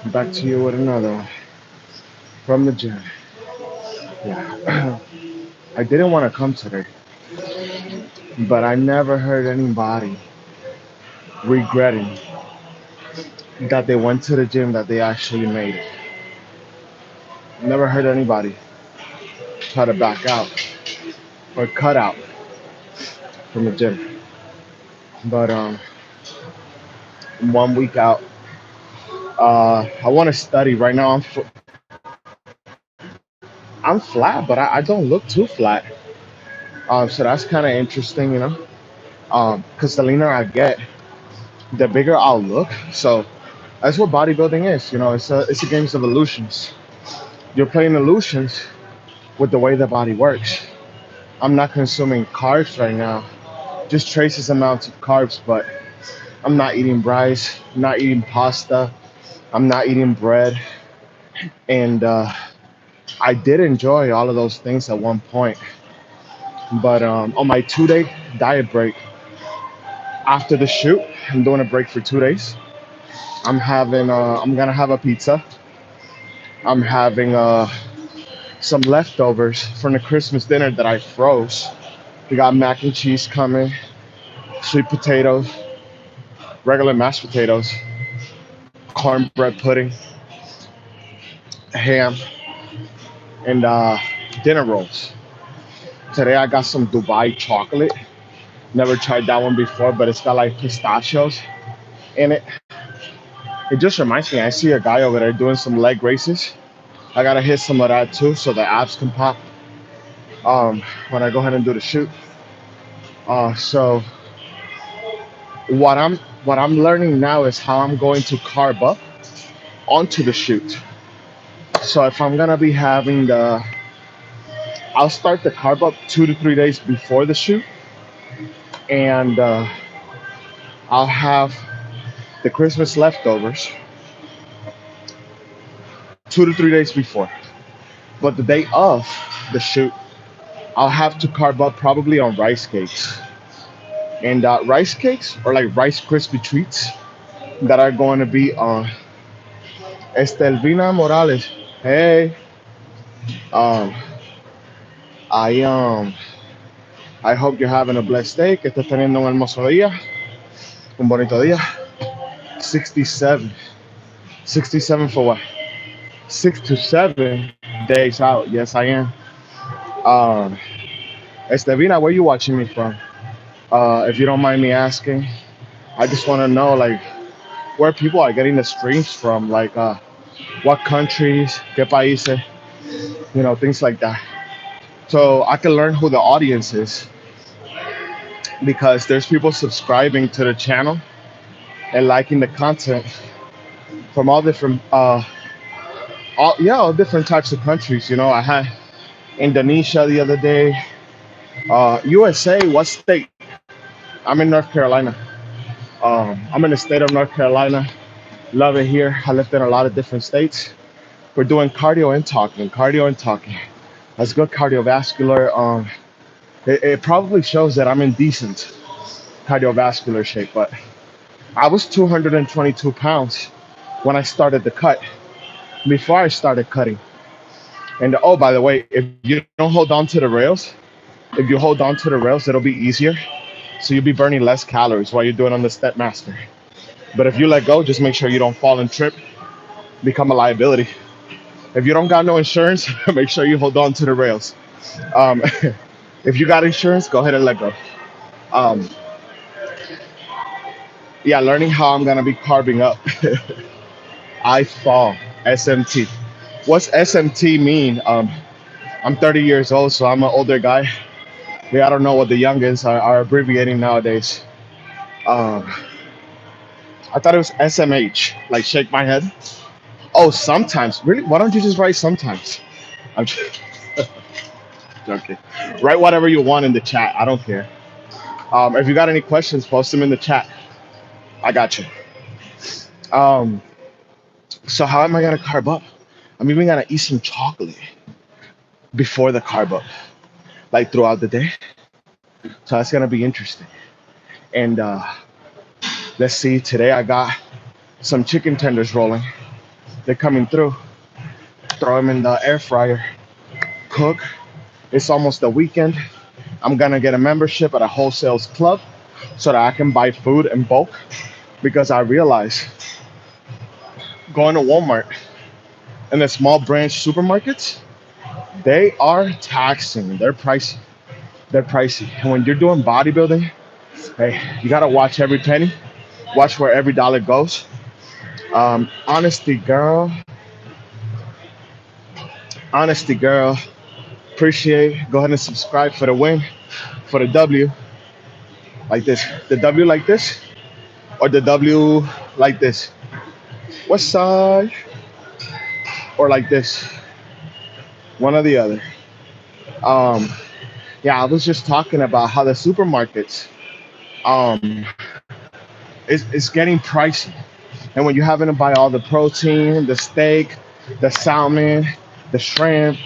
Back to you with another one from the gym. Yeah. I didn't want to come today, but I never heard anybody regretting that they went to the gym that they actually made it. Never heard anybody try to back out or cut out from the gym. But 1 week out, I want to study right now. I'm flat, but I don't look too flat. So that's kind of interesting, you know. Because the leaner I get, the bigger I'll look. So that's what bodybuilding is. You know, it's a game of illusions. You're playing illusions with the way the body works. I'm not consuming carbs right now, just traces amounts of carbs, but I'm not eating rice, not eating pasta, I'm not eating bread, and I did enjoy all of those things at one point. But on my 2 day diet break after the shoot, I'm doing a break for 2 days. I'm gonna have a pizza. I'm having some leftovers from the Christmas dinner that I froze. We got mac and cheese coming, sweet potatoes, regular mashed potatoes, cornbread pudding, ham, and dinner rolls. Today I got some Dubai chocolate. Never tried that one before, but it's got like pistachios in it. It just reminds me, I see a guy over there doing some leg races. I gotta hit some of that too, so the abs can pop. When I go ahead and do the shoot. So what I'm what I'm learning now is how I'm going to carb up onto the shoot. So if I'm gonna be having I'll start the carb up 2 to 3 days before the shoot, and I'll have the Christmas leftovers 2 to 3 days before. But the day of the shoot, I'll have to carb up probably on rice cakes. And rice cakes are like Rice Krispie treats that are going to be on Estelvina Morales. Hey, um, I I hope you're having a blessed day, que estés teniendo un hermoso día, un bonito día. 67, 67 for what? 6 to 7 days out. Yes, I am. Um, Estevina, where you watching me from? If you don't mind me asking, I just want to know like where people are getting the streams from, like what countries, qué países, things like that. So I can learn who the audience is because there's people subscribing to the channel and liking the content from all different, all different types of countries. You know, I had Indonesia the other day, USA. What state? I'm in North Carolina. I'm in the state of North Carolina. Love it here. I lived in a lot of different states. We're doing cardio and talking. Cardio and talking. That's good cardiovascular. It probably shows that I'm in decent cardiovascular shape, but I was 222 pounds when I started the cut, before I started cutting. And oh, by the way, if you don't hold on to the rails, if you hold on to the rails, it'll be easier. So you'll be burning less calories while you're doing on the stepmaster. But if you let go, just make sure you don't fall and trip, become a liability. If you don't got no insurance, make sure you hold on to the rails. Um, if you got insurance, go ahead and let go. Um, yeah, learning how I'm gonna be carving up. I fall SMT. What's SMT mean? I'm 30 years old, so I'm an older guy. Yeah, I don't know what the youngins are abbreviating nowadays. Um, I thought it was SMH, like shake my head. Oh, sometimes. Really? Why don't you just write sometimes? I'm just joking. Write whatever you want in the chat. I don't care. If you got any questions, post them in the chat. I got you. Um, so how am I gonna carb up? I'm even gonna eat some chocolate before the carb up, like throughout the day. So that's gonna be interesting. And Let's see, today I got some chicken tenders rolling. They're coming through. Throw them in the air fryer. Cook. It's almost the weekend. I'm gonna get a membership at a wholesales club so that I can buy food in bulk because I realize going to Walmart and the small branch supermarkets, they are taxing. They're pricey. They're pricey. And when you're doing bodybuilding, hey, you gotta watch every penny, watch where every dollar goes. Honesty, girl. Honesty, girl. Appreciate. Go ahead and subscribe for the win, for the W, like this. The W like this, or the W like this. What side? Or like this. One or the other. Um, yeah, I was just talking about how the supermarkets um is getting pricey. And when you're having to buy all the protein, the steak, the salmon, the shrimp,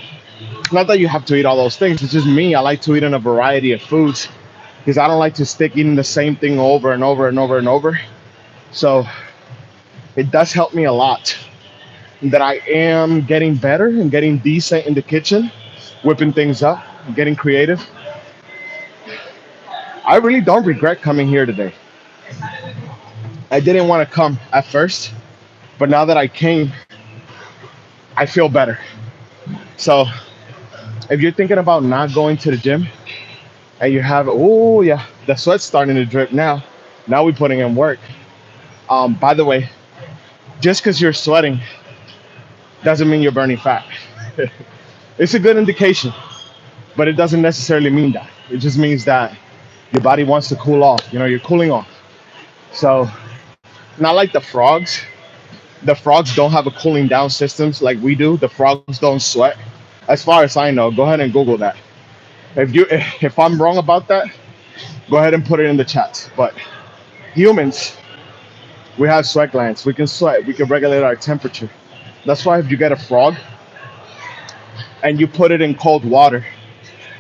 not that you have to eat all those things. It's just me. I like to eat in a variety of foods because I don't like to stick eating the same thing over and over and over and over. So it does help me a lot that I am getting better and getting decent in the kitchen, whipping things up, getting creative. I really don't regret coming here today. I didn't want to come at first, but now that I came, I feel better. So if you're thinking about not going to the gym and you have, oh yeah, the sweat's starting to drip now. Now we're putting in work. By the way, just because you're sweating doesn't mean you're burning fat. It's a good indication, but it doesn't necessarily mean that. It just means that your body wants to cool off. You know, you're cooling off. So not like the frogs. The frogs don't have a cooling down systems like we do. The frogs don't sweat. As far as I know, go ahead and Google that. If I'm wrong about that, go ahead and put it in the chat. But humans, we have sweat glands. We can sweat. We can regulate our temperature. That's why if you get a frog and you put it in cold water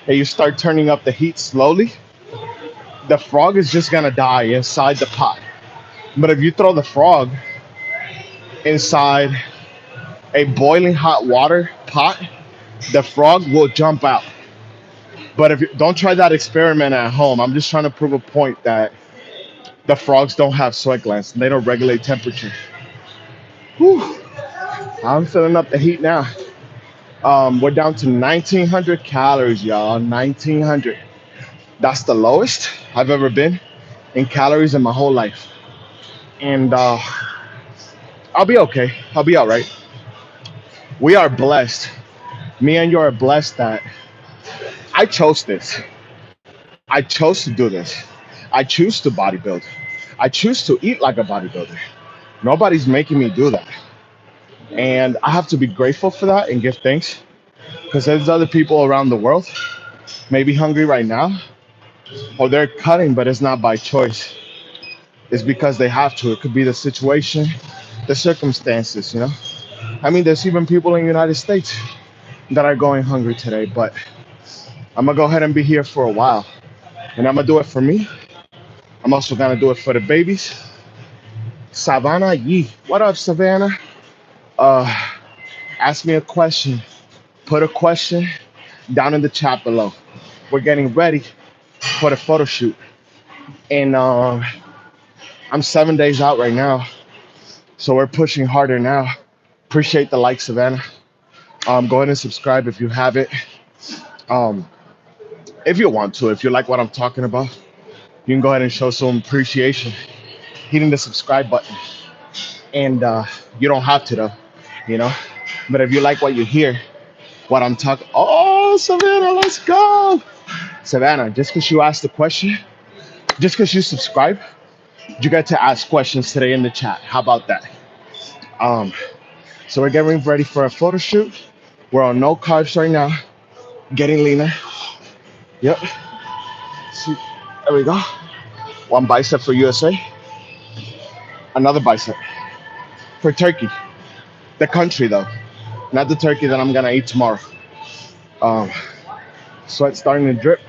and you start turning up the heat slowly, the frog is just gonna die inside the pot. But if you throw the frog inside a boiling hot water pot, the frog will jump out. But if you don't try that experiment at home, I'm just trying to prove a point that the frogs don't have sweat glands and they don't regulate temperature. Whew. I'm filling up the heat now. We're down to 1900 calories, y'all. 1900. That's the lowest I've ever been in calories in my whole life. And I'll be okay. I'll be all right. We are blessed. Me and you are blessed that I chose this. I chose to do this. I choose to bodybuild. I choose to eat like a bodybuilder. Nobody's making me do that. And I have to be grateful for that and give thanks because there's other people around the world maybe hungry right now or they're cutting, but it's not by choice. It's because they have to. It could be the situation, the circumstances, you know? I mean, there's even people in the United States that are going hungry today, but I'm gonna go ahead and be here for a while. And I'm gonna do it for me. I'm also gonna do it for the babies. Savannah Yee. What up, Savannah? Uh, Ask me a question. Put a question down in the chat below. We're getting ready for the photo shoot. And I'm 7 days out right now. So we're pushing harder now. Appreciate the like, Savannah. Go ahead and subscribe if you haven't. Um, if you want to, if you like what I'm talking about, you can go ahead and show some appreciation hitting the subscribe button. And you don't have to though, you know. But if you like what you hear, what I'm talking, oh Savannah, let's go, Savannah. Just because you asked the question, just because you subscribe, you get to ask questions today in the chat. How about that? Um, so we're getting ready for a photo shoot. We're on no carbs right now, getting leaner. Yep. See, there we go. One bicep for USA, another bicep for Turkey, the country though, not the turkey that I'm gonna eat tomorrow. Um, Sweat starting to drip.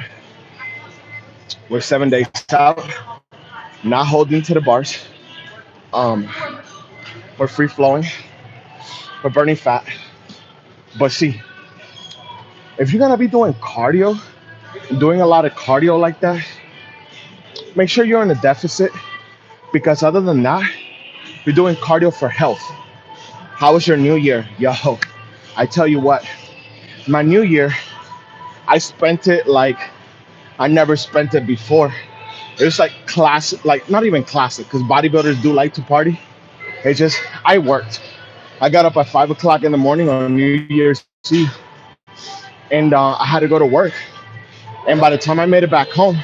We're 7 days out. not holding to the bars. Um, we're free flowing, we're burning fat. But see, if you're gonna be doing cardio, doing a lot of cardio like that, make sure you're in a deficit because other than that, you're doing cardio for health. How was your new year? Yo, I tell you what, my new year, I spent it like I never spent it before. It was like classic, like not even classic, because bodybuilders do like to party. It's just, I worked. I got up at 5 o'clock in the morning on New Year's Eve, and I had to go to work. And by the time I made it back home,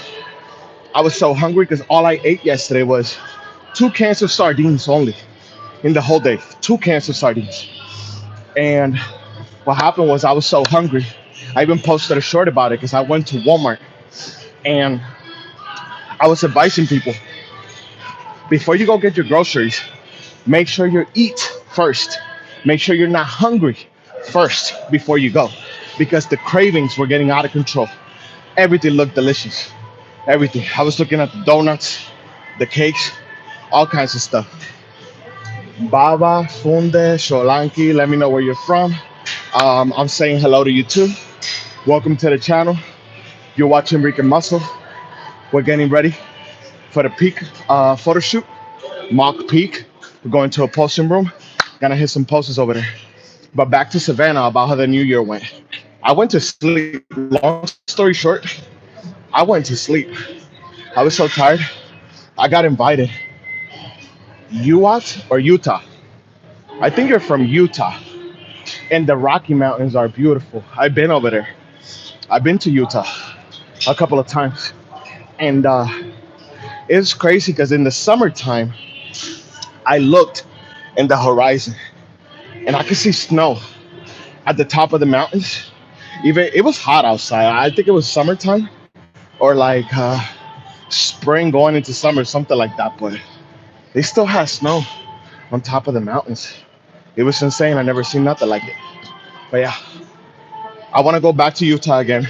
I was so hungry because all I ate yesterday was 2 cans of sardines only in the whole day. 2 cans of sardines. And what happened was I was so hungry. I even posted a short about it because I went to Walmart and I was advising people before you go get your groceries, make sure you eat first. Make sure you're not hungry first before you go because the cravings were getting out of control. Everything looked delicious. Everything. I was looking at the donuts, the cakes, all kinds of stuff. Baba, Funde, Sholanki, let me know where you're from. I'm saying hello to you too. Welcome to the channel. You're watching Rick and Muscle. We're getting ready for the peak photo shoot, mock peak. We're going to a posting room. Gonna hit some posters over there. But back to Savannah about how the new year went. I went to sleep. Long story short, I went to sleep. I was so tired. I got invited. Uat or Utah? I think you're from Utah. And the Rocky Mountains are beautiful. I've been over there. I've been to Utah a couple of times. And it's crazy because in the summertime, I looked in the horizon and I could see snow at the top of the mountains. Even it was hot outside. I think it was summertime or like spring going into summer, something like that. But they still had snow on top of the mountains. It was insane. I never seen nothing like it. But yeah, I want to go back to Utah again.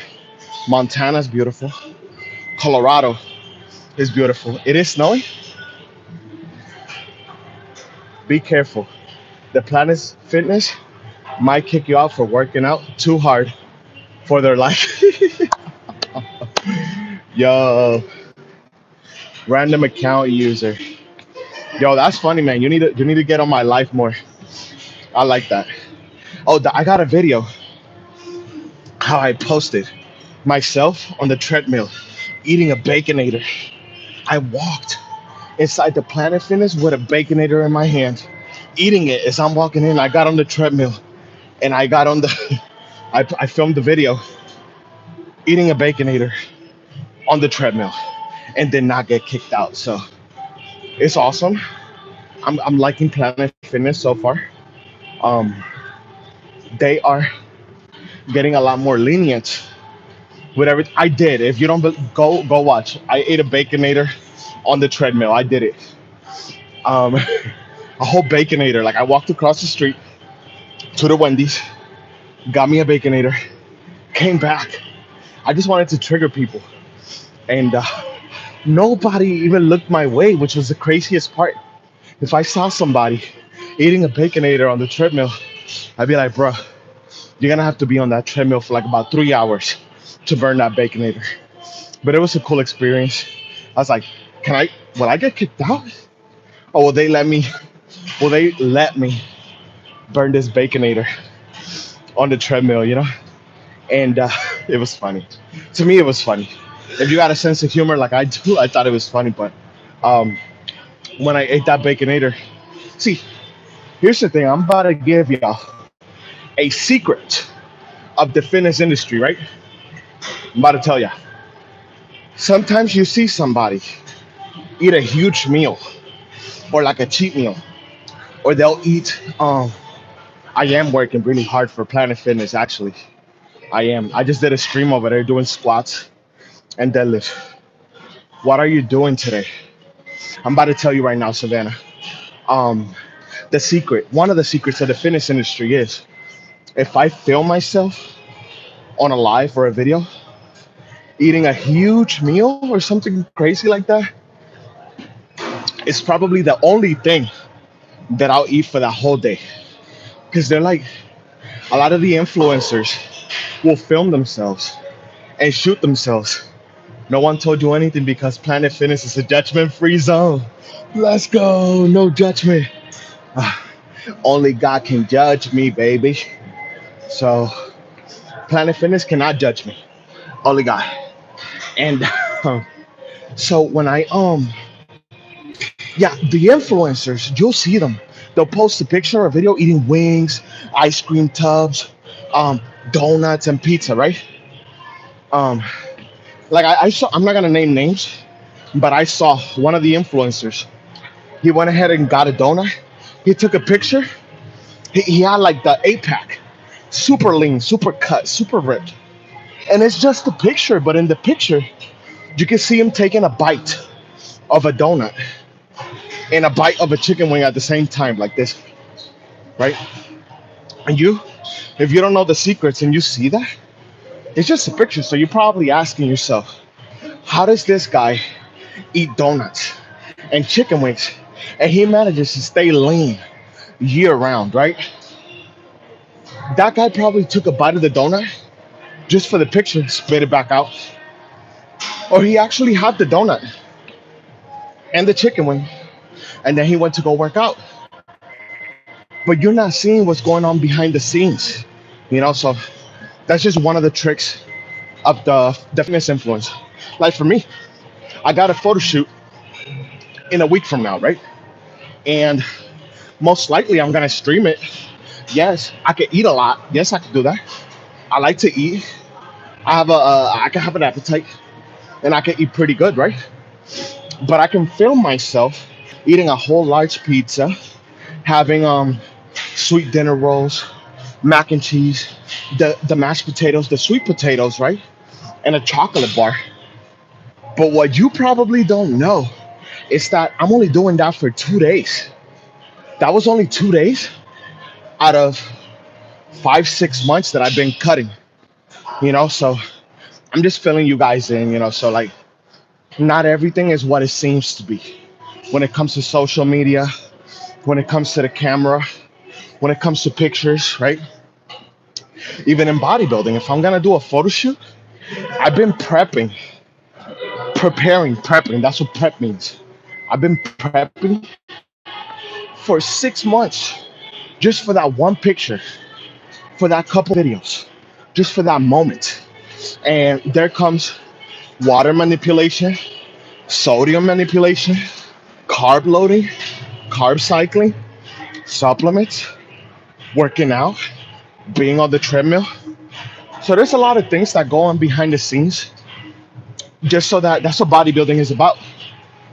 Montana's beautiful. Colorado is beautiful. It is snowy. Be careful. The Planet Fitness might kick you out for working out too hard for their life. Yo, random account user. Yo, that's funny, man. You need to get on my life more. I like that. Oh, I got a video how I posted myself on the treadmill eating a baconator. I walked inside the Planet Fitness with a baconator in my hand, eating it as I'm walking in. I got on the treadmill and I got on the. I filmed the video eating a baconator on the treadmill and did not get kicked out. So it's awesome. I'm liking Planet Fitness so far. Um, they are getting a lot more lenient with everything. I did. If you don't go watch. I ate a baconator on the treadmill. I did it. A whole baconator. Like I walked across the street to the Wendy's, got me a baconator, came back. I just wanted to trigger people, and nobody even looked my way, which was the craziest part. If I saw somebody eating a baconator on the treadmill, I'd be like, bro, you're gonna have to be on that treadmill for like about 3 hours to burn that baconator. But it was a cool experience. I was like, will I get kicked out? Or will they let me burn this baconator on the treadmill, And it was funny. To me, it was funny. If you got a sense of humor like I do, I thought it was funny. But um, when I ate that baconator, see, here's the thing. I'm about to give y'all a secret of the fitness industry, right? I'm about to tell you. Sometimes you see somebody eat a huge meal or like a cheat meal, or they'll eat. I am working really hard for Planet Fitness, actually. I am. I just did a stream over there doing squats and deadlifts. What are you doing today? I'm about to tell you right now, Savannah. Um, one of the secrets of the fitness industry is if I film myself on a live or a video eating a huge meal or something crazy like that, It's probably the only thing that I'll eat for that whole day. Because they're like, a lot of the influencers will film themselves and shoot themselves. No one told you anything because Planet Fitness is a judgment free zone. Let's go, no judgment. Ah, only God can judge me, baby. So, Planet Fitness cannot judge me. Only God. And so when yeah, the influencers, you'll see them. They'll post a picture or video eating wings, ice cream tubs, um, donuts, and pizza, right? Um, like I saw, I'm not gonna name names, but I saw one of the influencers. He went ahead and got a donut. He took a picture. He had like the 8 pack, super lean, super cut, super ripped. And it's just a picture, but in the picture, you can see him taking a bite of a donut and a bite of a chicken wing at the same time, like this, right? And you, if you don't know the secrets and you see that, it's just a picture. So you're probably asking yourself, how does this guy eat donuts and chicken wings and he manages to stay lean year round, right? That guy probably took a bite of the donut just for the picture, spit it back out. Or he actually had the donut and the chicken wing and then he went to go work out. But you're not seeing what's going on behind the scenes, so that's just one of the tricks of the fitness influence. Like for me, I got a photo shoot in a week from now, right? And most likely I'm gonna stream it. Yes, I can eat a lot. Yes, I can do that. I like to eat. I can have an appetite, and I can eat pretty good, right? But I can film myself eating a whole large pizza, having sweet dinner rolls, mac and cheese, the mashed potatoes, the sweet potatoes, right? And a chocolate bar. But what you probably don't know is that I'm only doing that for 2 days. That was only 2 days out of 5, 6 months that I've been cutting, So I'm just filling you guys in, So, like, not everything is what it seems to be when it comes to social media, when it comes to the camera, when it comes to pictures, right? Even in bodybuilding, if I'm gonna do a photo shoot, I've been prepping. That's what prep means. I've been prepping for 6 months just for that one picture, for that couple videos, just for that moment. And there comes water manipulation, sodium manipulation, carb loading, carb cycling, supplements, working out, being on the treadmill. So there's a lot of things that go on behind the scenes just so that's what bodybuilding is about.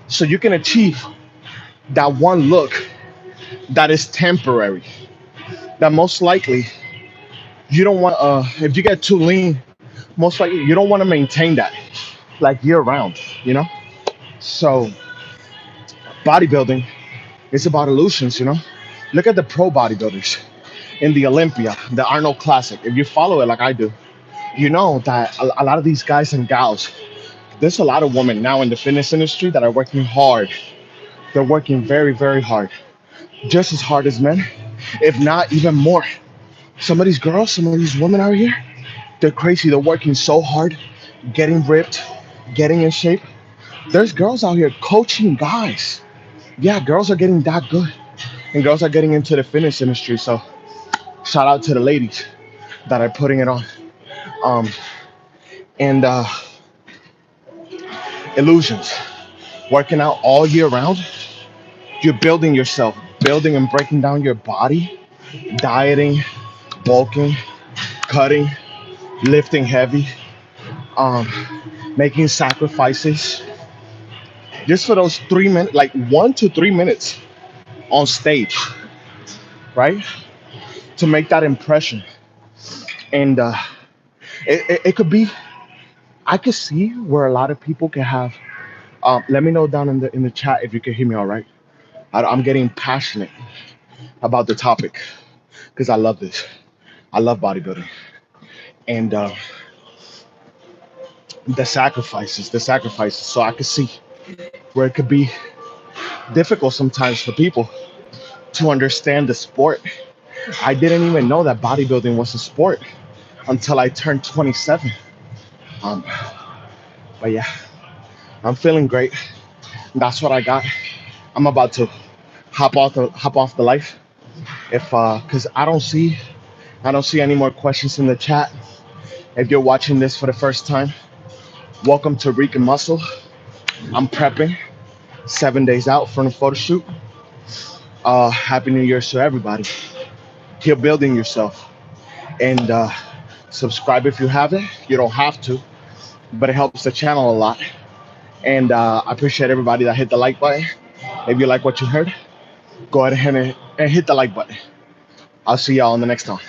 So you can achieve that one look that is temporary, that most likely you don't want if you get too lean, most likely you don't want to maintain that like year round, So bodybuilding is about illusions. Look at the pro bodybuilders in the Olympia, the Arnold Classic. If you follow it like I do, you know that a lot of these guys and gals, there's a lot of women now in the fitness industry that are working hard. They're working very, very hard, just as hard as men, if not even more. Some of these girls, some of these women out here, they're crazy. They're working so hard, getting ripped, getting in shape. There's girls out here coaching guys. Yeah, girls are getting that good, and girls are getting into the fitness industry. So shout out to the ladies that are putting it on. Um, and illusions, working out all year round. You're building yourself, building and breaking down your body, dieting, bulking, cutting, lifting heavy, um, making sacrifices just for those 3 minutes, like 1 to 3 minutes on stage, right? To make that impression. And it could be, I could see where a lot of people can have. Let me know down in the chat if you can hear me all right. I'm getting passionate about the topic because I love this. I love bodybuilding. And the sacrifices. So I could see where it could be difficult sometimes for people to understand the sport. I didn't even know that bodybuilding was a sport until I turned 27. Um, but yeah, I'm feeling great. That's what I got. I'm about to hop off the life if because I don't see any more questions in the chat. If you're watching this for the first time, welcome to Reek and Muscle. I'm prepping 7 days out from the photo shoot. Happy New Year's to everybody. Keep building yourself and subscribe if you haven't. You don't have to, but it helps the channel a lot. And I appreciate everybody that hit the like button. If you like what you heard, go ahead and hit the like button. I'll see y'all in the next time.